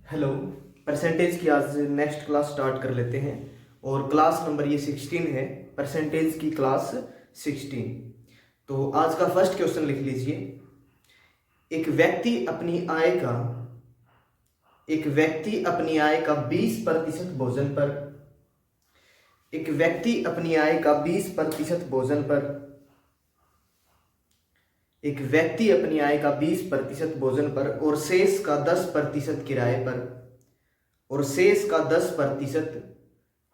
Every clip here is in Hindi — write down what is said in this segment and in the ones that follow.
हेलो। परसेंटेज की आज नेक्स्ट क्लास स्टार्ट कर लेते हैं और क्लास नंबर ये 16 है। परसेंटेज की क्लास 16। तो आज का फर्स्ट क्वेश्चन लिख लीजिए। एक व्यक्ति अपनी आय का एक व्यक्ति अपनी आय का 20% भोजन पर एक व्यक्ति अपनी आय का 20% भोजन पर एक व्यक्ति अपनी आय का 20% भोजन पर और शेष का 10% किराए पर और शेष का 10%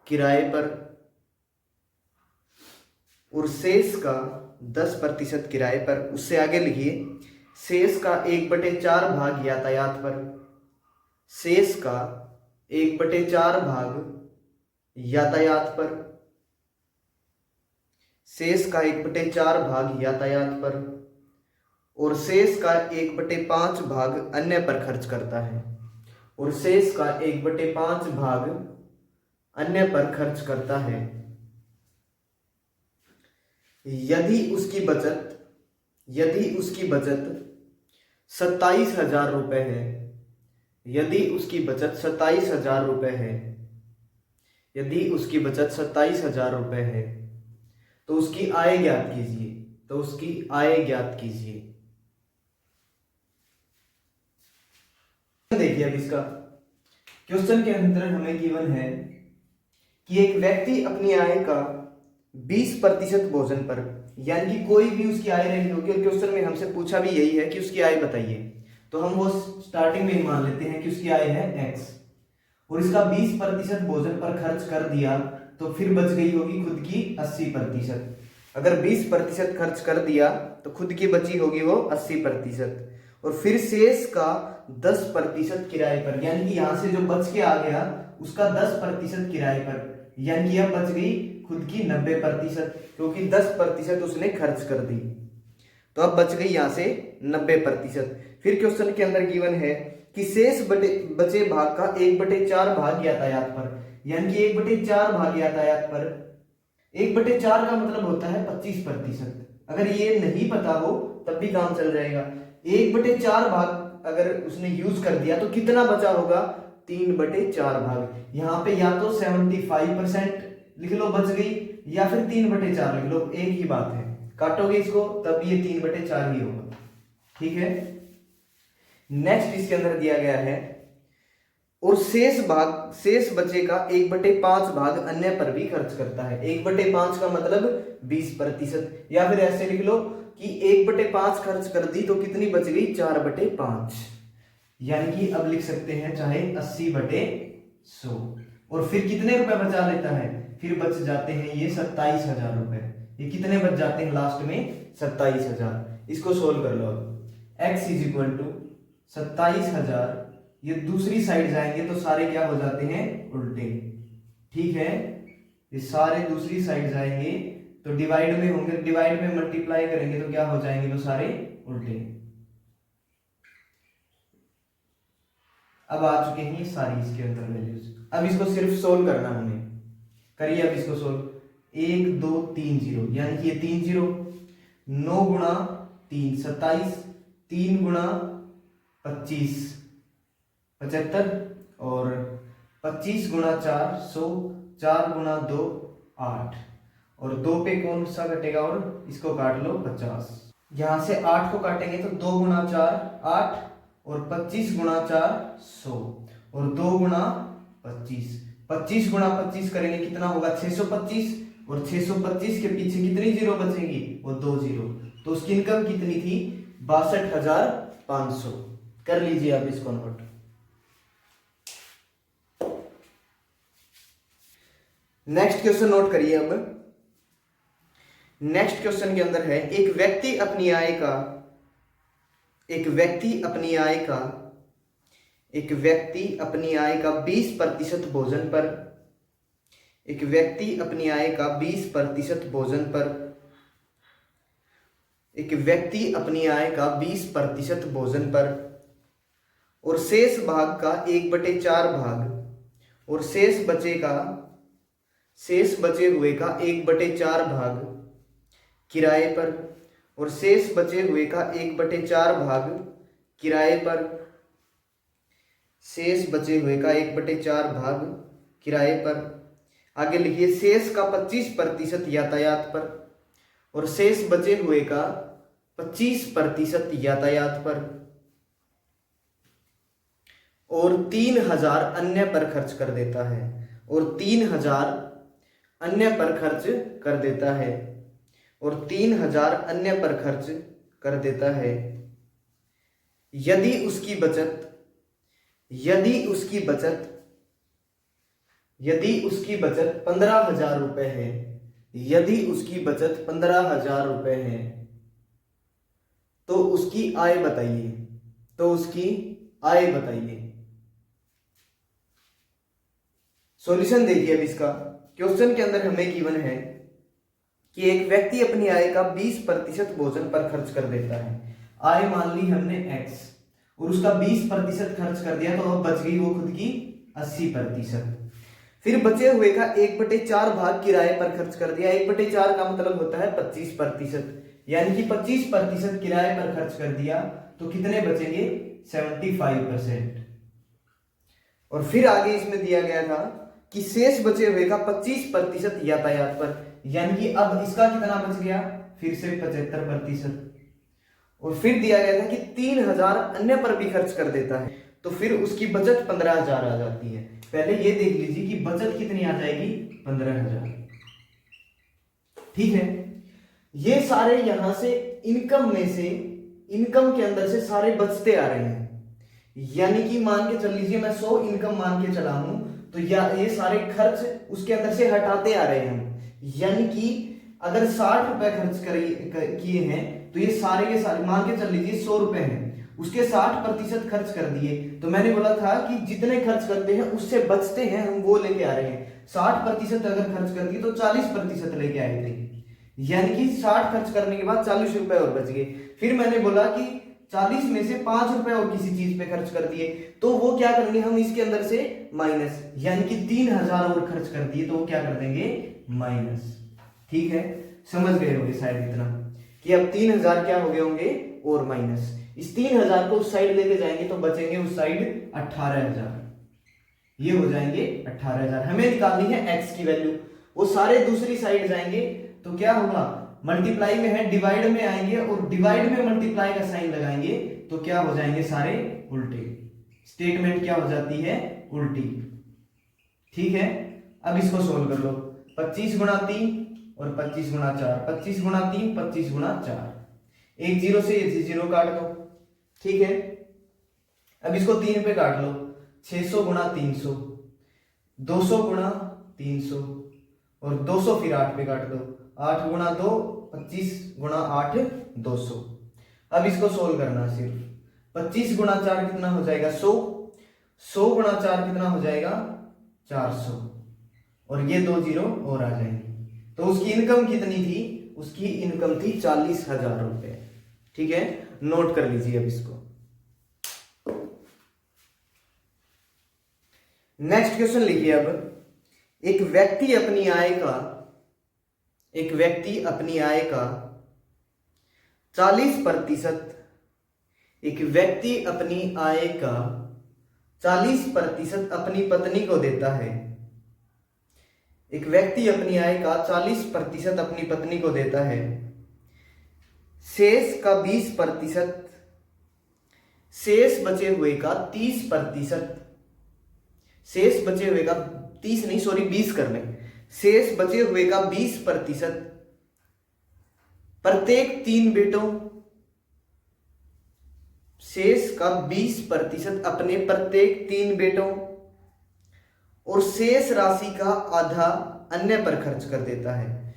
किराए पर और शेष का 10% किराए पर। उससे आगे लिखिए, शेष का 1/4 भाग यातायात पर। शेष का 1/4 भाग यातायात पर। शेष का 1/4 भाग यातायात पर और शेष का 1/5 भाग अन्य पर खर्च करता है और शेष का 1/5 भाग अन्य पर खर्च करता है। यदि उसकी बचत 27,000 रुपये है यदि उसकी बचत 27,000 रुपये है यदि उसकी बचत 27,000 रुपये है तो उसकी आय ज्ञात कीजिए। देखिए, अब इसका क्वेश्चन के अंदर हमें गिवन है कि एक व्यक्ति अपनी आय का 20% भोजन पर, यानी कि कोई भी उसकी आय रही होगी और क्वेश्चन में हमसे पूछा भी यही है कि उसकी आय बताइए, तो हम वो स्टार्टिंग में ही मान लेते हैं कि उसकी आय है x और इसका 20% भोजन पर खर्च कर दिया तो फिर बच गई होगी खुद की 80%। अगर 20% खर्च कर दिया तो खुद की बची होगी वो 80% और फिर शेष का 10% किराए पर, यानी कि यहां से जो बच के आ गया उसका 10% किराए पर, यानी कि यह बच गई खुद की 90%, क्योंकि 10% उसने खर्च कर दी तो अब बच गई यहां से 90%। फिर क्वेश्चन के अंदर गिवन है कि शेष बचे भाग का 1/4 भाग यातायात पर, यानी कि 1/4 भाग यातायात पर। 1/4 का मतलब होता है 25%। अगर ये नहीं पता हो तब भी काम चल जाएगा। 1/4 भाग अगर उसने यूज कर दिया तो कितना बचा होगा? 3/4 भाग। यहाँ पे या तो 75% लिख लो बच गई, या फिर 3/4 लिख लो, एक ही बात है। काटोगे इसको तब ये 3/4 ही होगा। ठीक है। नेक्स्ट इसके अंदर दिया गया है और शेष बचे का 1/5 भाग अन्य पर भी खर्च करता है। 1/5 का मतलब 20%, या फिर ऐसे लिख लो कि 1/5 खर्च कर दी तो कितनी बच गई? 4/5, यानी कि अब लिख सकते हैं चाहे 80/100। और फिर कितने रुपए बचा लेता है? फिर बच जाते हैं ये 27,000 रुपए। ये कितने बच जाते हैं लास्ट में? 27,000। इसको सोल्व कर लो। अब x इज इक्वल टू 27,000, ये दूसरी साइड जाएंगे तो सारे क्या हो जाते हैं? उल्टे। ठीक है, ये सारे दूसरी साइड जाएंगे तो डिवाइड में होंगे, डिवाइड में मल्टीप्लाई करेंगे तो क्या हो जाएंगे? तो सारे उल्टे। अब आ चुके हैं ये सारी इसके अंदर वैल्यूज। अब इसको सिर्फ सोल्व करना हमें। करिए अब इसको सोल्व। 1 2 3 0, यानी कि ये 3 0। 9 गुणा 3 27, 3 गुणा 25 75 और 25 गुणा 4 100, 4 गुणा 2 8 और 2 पे कौन सा कटेगा? और इसको काट लो 50। यहां से 8 को काटेंगे तो 2 गुणा 4 8 और 25 गुणा 4 100 और 2 गुणा 25। 25 गुणा 25 करेंगे कितना होगा? 625 और 625 के पीछे कितनी जीरो बचेंगी? वो 2 जीरो। तो उसकी इनकम कितनी थी? 62,500। कर लीजिए आप इसको नोट। नेक्स्ट क्वेश्चन नोट करिए। अब नेक्स्ट क्वेश्चन के अंदर है एक व्यक्ति अपनी आय का 20% भोजन पर एक व्यक्ति अपनी आय का 20% भोजन पर एक व्यक्ति अपनी आय का 20% भोजन पर और शेष भाग का 1/4 भाग और शेष बचे हुए का 1/4 भाग किराए पर और शेष बचे हुए का 1/4 भाग किराए पर। शेष बचे हुए का 1/4 भाग किराए पर। आगे लिखिए शेष का 25% यातायात पर और शेष बचे हुए का 25% यातायात पर और 3000 अन्य पर खर्च कर देता है और 3000 अन्य पर खर्च कर देता है और 3000 अन्य पर खर्च कर देता है। यदि उसकी बचत 15,000 रुपए है, यदि उसकी बचत 15,000 रुपए है तो उसकी आय बताइए। सॉल्यूशन देखिए अब इसका। क्वेश्चन के अंदर हमें गिवन है कि एक व्यक्ति अपनी आय का 20% भोजन पर खर्च कर देता है। आय मान ली हमने x और उसका 20% खर्च कर दिया, तो अब बच गई वो खुद की 80%। फिर बचे हुए का 1/4 भाग किराए पर खर्च कर दिया। 1/4 का मतलब होता है 25%, यानी कि 25% किराए पर खर्च कर दिया तो कितने बचेंगे 75%। और फिर आगे इसमें दिया गया था कि शेष बचे हुए का 25% यातायात पर, यानी कि अब इसका कितना बच गया फिर से 75%। और फिर दिया गया था कि 3000 अन्य पर भी खर्च कर देता है, तो फिर उसकी बचत 15,000 आ जाती है। पहले ये देख लीजिए कि बचत कितनी आ जाएगी 15,000। ठीक है, ये सारे यहां से इनकम के अंदर से सारे बचते आ रहे हैं। यानी कि मान के चल लीजिए मैं 100 इनकम मान के चला हूं, तो ये सारे खर्च उसके अंदर से हटाते आ रहे हैं हम। यानी कि अगर 60 रुपए खर्च किए हैं तो ये सारे मान के चल लीजिए 100 रुपए हैं, उसके 60% खर्च कर दिए। तो मैंने बोला था कि जितने खर्च करते हैं उससे बचते हैं हम वो लेके आ रहे हैं। 60% अगर खर्च कर दिए तो 40% लेके आए थे, यानी कि 60 खर्च करने के बाद 40 रुपए और बच गए। फिर मैंने बोला कि 40 में से 5 रुपए और किसी चीज पे खर्च कर दिए, तो वो क्या करेंगे हम इसके अंदर से माइनस, यानी कि 3000 और खर्च कर दिए तो वो क्या कर देंगे माइनस। ठीक है, समझ गए होंगे शायद इतना कि अब 3000 क्या हो गए होंगे और माइनस। इस 3000 को उस साइड लेके जाएंगे तो बचेंगे उस साइड 18,000। ये हो जाएंगे 18,000। हमें निकालनी है x की वैल्यू। वो सारे दूसरी साइड जाएंगे तो क्या होगा, मल्टीप्लाई में है डिवाइड में आएंगे और डिवाइड में मल्टीप्लाई का साइन लगाएंगे तो क्या हो जाएंगे सारे उल्टे। स्टेटमेंट क्या हो जाती है उल्टी। ठीक है, अब इसको सोल्व कर लो। 25 गुणा 3 और 25 गुणा 4, 25 गुणा 3 25 गुणा 4। एक जीरो से ये जीरो काट दो। ठीक है, अब इसको 3 पे काट लो। 600 गुणा 300, 200 गुणा 300 और 200 फिर 8 पे काट दो। 8 गुणा 2 25 गुणा 8 200। अब इसको सोल्व करना है सिर्फ। 25 गुणा 4 कितना हो जाएगा 100, 100 गुणा 4 कितना हो जाएगा 400 और ये 2 जीरो और आ जाएंगे। तो उसकी इनकम कितनी थी, उसकी इनकम थी 40,000 रुपए। ठीक है, नोट कर लीजिए अब इसको। नेक्स्ट क्वेश्चन लिखिए। अब एक व्यक्ति अपनी आय का 40% अपनी पत्नी को देता है। एक व्यक्ति अपनी आय का 40% अपनी पत्नी को देता है। शेष का 20%, शेष बचे हुए का 30%, शेष बचे हुए का 30 नहीं सॉरी 20 कर लें। शेष बचे हुए का 20% प्रत्येक 3 बेटों, शेष का 20% अपने प्रत्येक 3 बेटों और शेष राशि का आधा अन्य पर खर्च कर देता है।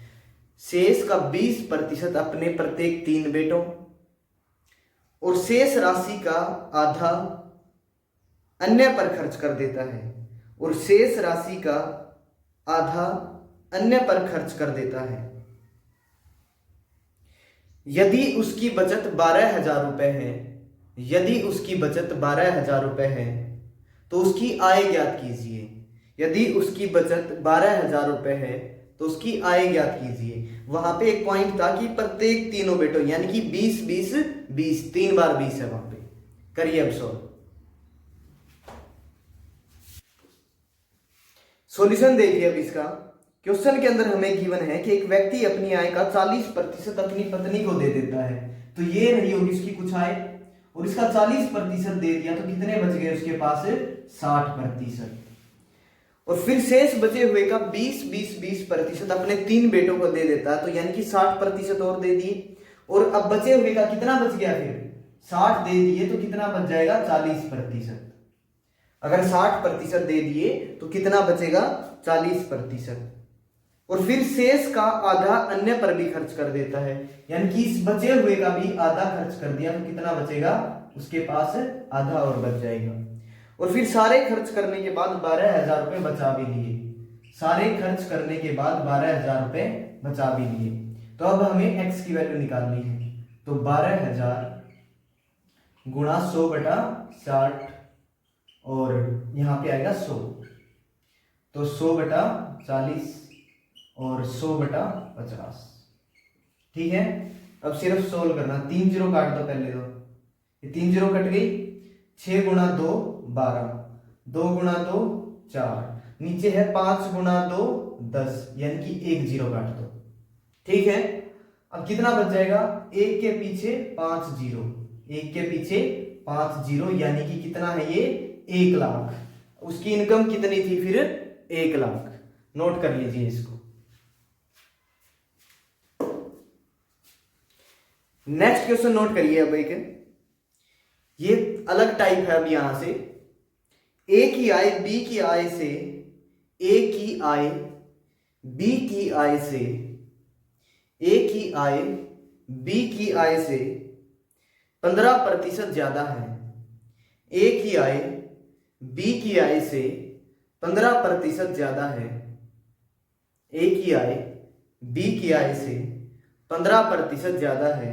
शेष का 20% अपने प्रत्येक 3 बेटों और शेष राशि का आधा अन्य पर खर्च कर देता है और शेष राशि का आधा अन्य पर खर्च कर देता है। यदि उसकी बचत 12,000 रुपए है, यदि उसकी बचत 12,000 रुपए है तो उसकी आय ज्ञात कीजिए। यदि उसकी बचत 12,000 रुपए है तो उसकी आय ज्ञात कीजिए। वहां पे एक पॉइंट था कि प्रत्येक तीनों बेटों यानी कि 20 20 20 3 बार 20 है वहां पे। करिए अब सॉल्व। सॉल्यूशन देखिए अब इसका। क्वेश्चन के अंदर हमें गिवन है कि एक व्यक्ति अपनी आय का 40% अपनी पत्नी को दे देता है। तो ये रही होगी उसकी कुछ आय, और इसका 40% दे दिया तो कितने बच गए उसके पास? 60%। और फिर शेष बचे हुए का 20% अपने 3 बेटों को दे देता है, तो यानी कि 60% और दे दिए। और अब बचे हुए का कितना बच गया? फिर 60 दे दिए तो कितना बच जाएगा? 40%। अगर 60% दे दिए तो कितना बचेगा? 40%। और फिर शेष का आधा अन्य पर भी खर्च कर देता है, यानी कि इस बचे हुए का भी आधा खर्च कर दिया तो कितना बचेगा? उसके पास आधा और बच जाएगा। और फिर सारे खर्च करने के बाद 12,000 रुपए बचा भी लिए। सारे खर्च करने के बाद 12,000 रुपए बचा भी लिए। तो अब हमें x की वैल्यू निकालनी है। तो 12,000 गुणा 100/60 और यहां पे आएगा 100, तो 100/40 और 100/50। ठीक है, अब सिर्फ सोल्व करना। 3 जीरो काट दो पहले, तो ये 3 जीरो कट गई। 6 गुणा 2 12, 2 गुणा 2 4, नीचे है 5 गुणा 2 10, यानी कि 1 जीरो काट दो। ठीक है, अब कितना बच जाएगा? 1 के पीछे 5 जीरो, 1 के पीछे 5 जीरो, यानी कि कितना है ये? 1 लाख। उसकी इनकम कितनी थी फिर? 1 लाख। नोट कर लीजिए इसको। नेक्स्ट क्वेश्चन नोट करिए। अब एक ये अलग टाइप है। अब यहां से ए की आय बी की आय से, ए की आय बी की आय से, ए की आय बी की आय से 15% ज्यादा है। ए की आय बी की आय से 15% ज्यादा है। ए की आय बी की आय से 15% ज्यादा है।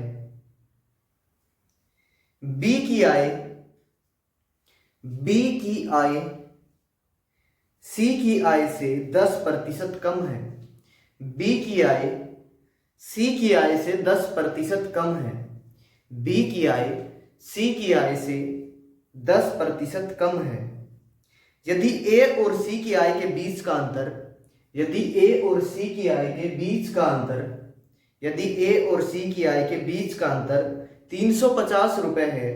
बी की आय सी की आय से 10% कम है। बी की आय सी की आय से 10% कम है। बी की आय सी की आय से 10% कम है। यदि ए और सी की आय के बीच का अंतर, यदि ए और सी की आय के बीच का अंतर, यदि ए और सी की आय के बीच का अंतर 350 रुपए है,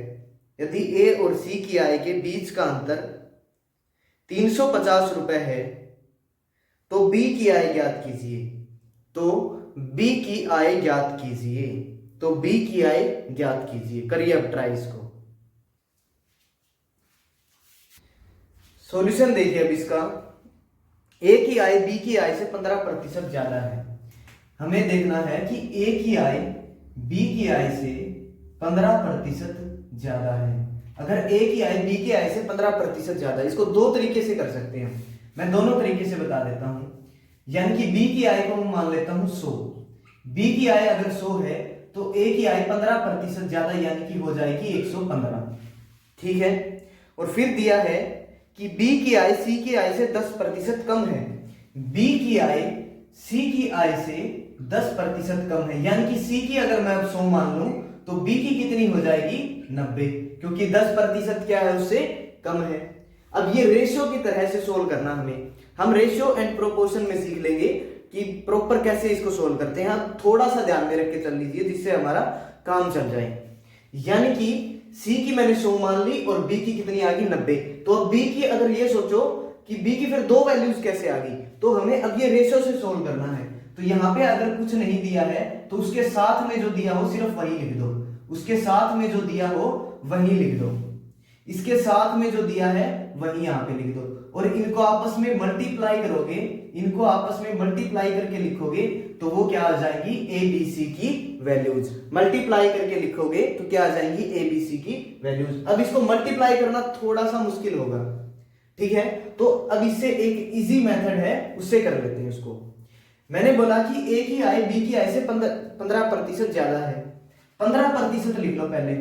यदि ए और सी की आय के बीच का अंतर 350 रुपए है, तो बी की आय ज्ञात कीजिए। तो बी की आय ज्ञात कीजिए। तो बी की आय ज्ञात कीजिए। करिए अब ट्राई इसको। सॉल्यूशन देखिए अब इसका। ए की आय बी की आय से 15% ज्यादा है। हमें देखना है कि ए की आय बी की आय से 15% ज्यादा है। अगर ए की आय बी की आय से 15% ज्यादा है, इसको दो तरीके से कर सकते हैं। मैं दोनों तरीके से बता देता हूं। यानी कि बी की आय को मैं मान लेता हूं 100। बी की आय अगर 100 है तो ए की आय 15% ज्यादा, यानी कि हो जाएगी 115। ठीक है, और फिर दिया है कि बी की आय सी की आय से 10% कम है। बी की आय सी की आय से 10% कम है, यानी कि सी की अगर मैं अब 100 मान लूं तो बी की कितनी हो जाएगी? 90, क्योंकि 10% क्या है? उससे कम है। अब ये रेशियो की तरह से सोल्व करना हमें। हम रेशियो एंड प्रोपोर्शन में सीख लेंगे कि प्रॉपर कैसे इसको सोल्व करते हैं। आप थोड़ा सा ध्यान में रख के चल लीजिए जिससे हमारा काम चल जाए। यानी कि सी की मैंने 100 मान ली और बी की कितनी आ गई? 90। तो अब बी की अगर ये सोचो कि बी की फिर दो वैल्यूज कैसे आ गई, तो हमें अब ये रेशियो से सोल्व करना है। तो यहां पे अगर कुछ नहीं दिया है तो उसके साथ में जो दिया हो सिर्फ वही लिख दो। उसके साथ में जो दिया हो वही लिख दो। इसके साथ में जो दिया है वही यहां पे लिख दो। और इनको आपस में मल्टीप्लाई करोगे, इनको आपस में मल्टीप्लाई करके लिखोगे तो वो क्या आ जाएगी? ए बी सी की वैल्यूज। मल्टीप्लाई करके लिखोगे तो क्या आ जाएंगी? ए बी सी की वैल्यूज। अब इसको मल्टीप्लाई करना थोड़ा सा मुश्किल होगा, ठीक है, तो अब इससे एक इजी मेथड है, उससे कर लेते हैं उसको। मैंने बोला कि ए की आय बी की आय से 15% ज्यादा है। 15% लिख लो पहले।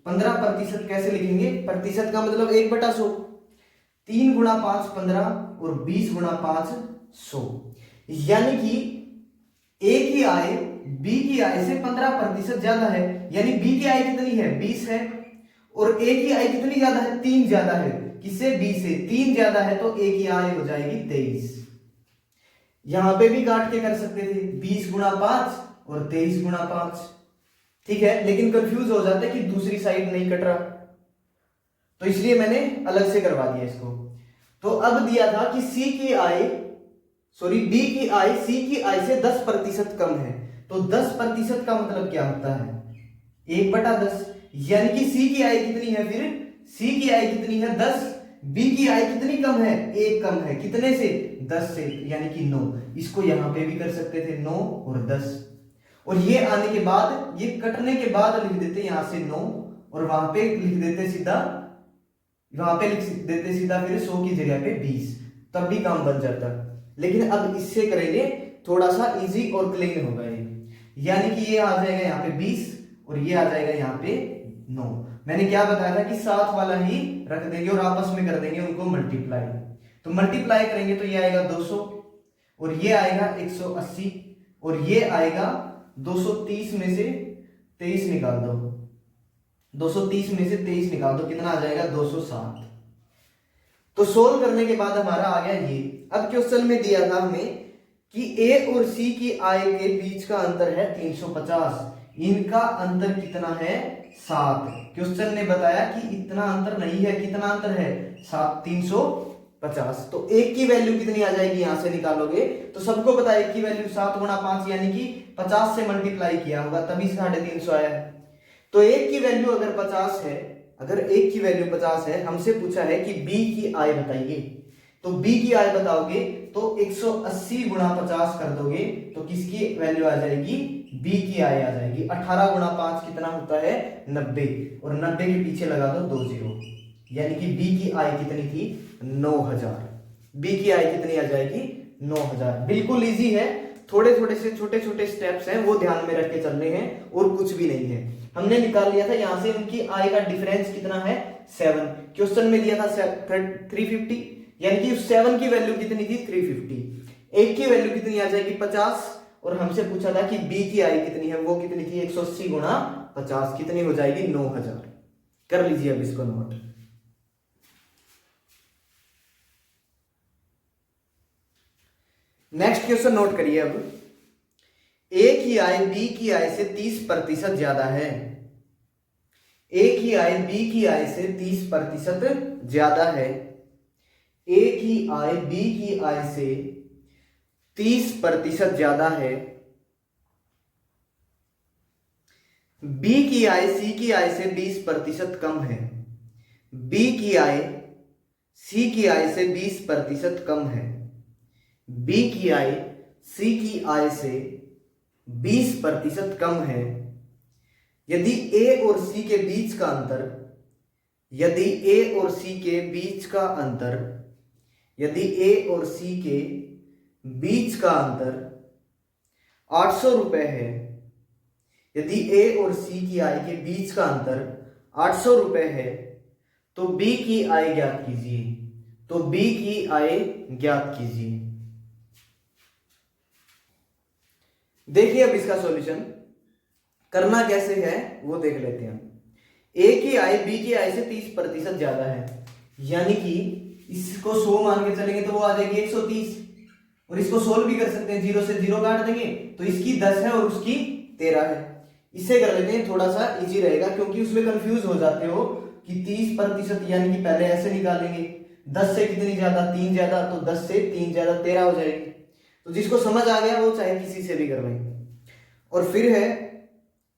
15% कैसे लिखेंगे? प्रतिशत का मतलब 1/100। 3 गुणा 5 15 और 20 गुणा 5 100। यानी कि ए की आय बी की आय से 15% ज्यादा है। यानी बी की आय कितनी है? 20 है। और ए की आय कितनी ज्यादा है? 3 ज्यादा है। किससे? बी से। 3 ज्यादा है तो ए की आय हो जाएगी 23। यहां पे भी काट के कर सकते थे 20 गुणा 5 और 23 गुणा 5, ठीक है, लेकिन कंफ्यूज हो जाता है कि दूसरी साइड नहीं कट रहा, तो इसलिए मैंने अलग से करवा दिया इसको। तो अब दिया था कि बी की आय सी की आय से 10% कम है, तो 10% का मतलब क्या होता है 1/10, यानी कि सी की आय कितनी है, फिर सी की आय कितनी है 10, बी की आय कितनी कम है 1 कम है, कितने से 10 से, यानी कि 9। इसको यहां पे भी कर सकते थे 9 और 10, और ये आने के बाद, ये कटने के बाद लिख देते यहां से 9 और वहां पे लिख देते सीधा, वहां पे लिख देते सीधा फिर 100 की जगह पे 20, तब भी काम बन जाता। लेकिन अब इससे करेंगे थोड़ा सा इजी और क्लीन होगा ये, यानी कि ये आ जाएगा यहाँ पे 20 और ये आ जाएगा यहाँ पे 9। मैंने क्या बताया था कि साथ वाला ही रख देंगे और आपस में कर देंगे उनको मल्टीप्लाई, तो मल्टीप्लाई करेंगे तो ये आएगा 200 और ये आएगा 180 और ये आएगा 230 में से 23 निकाल दो, 230 में से 23 निकाल दो, कितना आ जाएगा 260। तो सोल्व करने के बाद हमारा आ गया ये। अब क्वेश्चन में दिया था हमें कि ए और सी की आय के बीच का अंतर है 350, इनका अंतर कितना है 7। क्वेश्चन ने बताया कि इतना अंतर नहीं है, कितना अंतर है 350, तो एक की वैल्यू कितनी आ जाएगी यहां से निकालोगे, तो सबको पता है एक की वैल्यू 7 गुणा 5 यानी कि 50 से मल्टीप्लाई किया होगा तभी 350 आया है। तो एक की वैल्यू अगर 50 है, अगर एक की वैल्यू 50 है, हमसे पूछा है कि बी की आय बताइए, तो बी की आय बताओगे तो 180 गुणा 50 कर दोगे तो किसकी वैल्यू आ जाएगी, बी की आय आ जाएगी। 18 गुणा 5 कितना होता है 90, और 90 के पीछे लगा दो 2 जीरो, यानी कि बी की आय कितनी थी 9000। बी की आय कितनी आ जाएगी 9000। बिल्कुल इजी है, थोड़े थोड़े से छोटे छोटे स्टेप्स हैं वो ध्यान में रख के चलने हैं और कुछ भी नहीं है। हमने निकाल लिया था यहां से उनकी आय का डिफरेंस कितना है 7, क्वेश्चन में दिया था 350, यानी कि 7 की वैल्यू कितनी थी 350, एक की वैल्यू कितनी आ जाएगी 50, और हमसे पूछा था कि बी की आय कितनी है, वो कितनी थी 180 गुणा 50, कितनी हो जाएगी 9000। कर लीजिए अब इसको नोट। नेक्स्ट क्वेश्चन नोट करिए अब, ए की आय बी की आय से 30% ज्यादा है, ए की आय बी की आय से 30% ज्यादा है, ए की आय बी की आय से 30% ज्यादा है, बी की आय सी की आय से 20% कम है, बी की आय सी की आय से 20% कम है, बी की आय सी की आय से 20% कम है, यदि ए और सी के बीच का अंतर, यदि ए और सी के बीच का अंतर, यदि ए और सी के बीच का अंतर 800 रुपए है, यदि ए और सी की आय के बीच का अंतर 800 रुपए है, तो बी की आय ज्ञात कीजिए, तो बी की आय ज्ञात कीजिए। देखिए अब इसका सॉल्यूशन करना कैसे है वो देख लेते हैं। ए की आय बी की आय से 30% ज्यादा है, यानी कि इसको 100 मान के चलेंगे तो वो आ जाएगी 130, और इसको सोल्व भी कर सकते हैं, 0 से 0 काट देंगे तो इसकी 10 है और उसकी 13 है। इसे कर लेते हैं, थोड़ा सा इजी रहेगा क्योंकि उसमें कंफ्यूज हो जाते हो कि 30% यानी कि पहले ऐसे निकालेंगे 10 से कितनी ज्यादा 3 ज्यादा, तो 10 से 3 ज्यादा 13 हो जाएगी। तो जिसको समझ आ गया वो चाहे किसी से भी कर लेंगे। और फिर है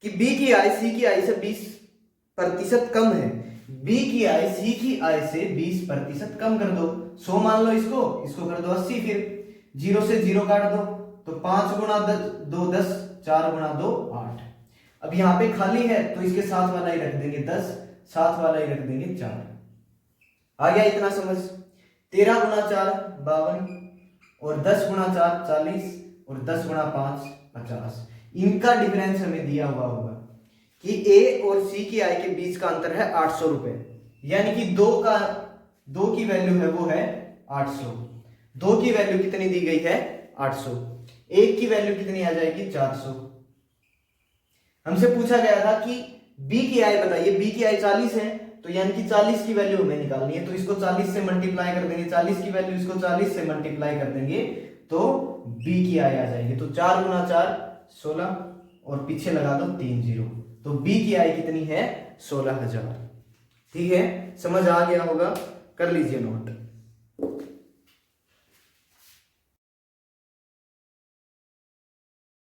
कि बी की आय सी की आय से 20% कम है, बी की आय सी की आय से 20% कम कर दो, 100 मान लो इसको, इसको कर दो 80, फिर 0 से 0 काट दो तो 5 गुणा 2 10, 4 गुणा 2 8। अब यहाँ पे खाली है तो इसके साथ वाला ही रख देंगे 10, साथ वाला ही रख देंगे 4। आ गया इतना समझ। 13 गुणा 4 52, और 10 गुणा 4 40, और 10 गुणा 5 50। इनका डिफरेंस हमें दिया हुआ होगा कि ए और सी की आय के बीच का अंतर है 800 रुपए, यानी कि दो की वैल्यू है वो है 800, दो की वैल्यू कितनी दी गई है 800, एक की वैल्यू कितनी आ जाएगी 400। हमसे पूछा गया था कि बी की आय बताइए, बी की आय 40 है तो यानी कि 40 की वैल्यू हमें निकालनी है, तो इसको 40 से मल्टीप्लाई कर देंगे, 40 की वैल्यू इसको 40 से मल्टीप्लाई कर देंगे तो बी की आय आ जाएगी। तो 4 गुना 4 16 और पीछे लगा दो 3 जीरो, तो बी की आय कितनी है 16,000। ठीक है, समझ आ गया होगा, कर लीजिए नोट।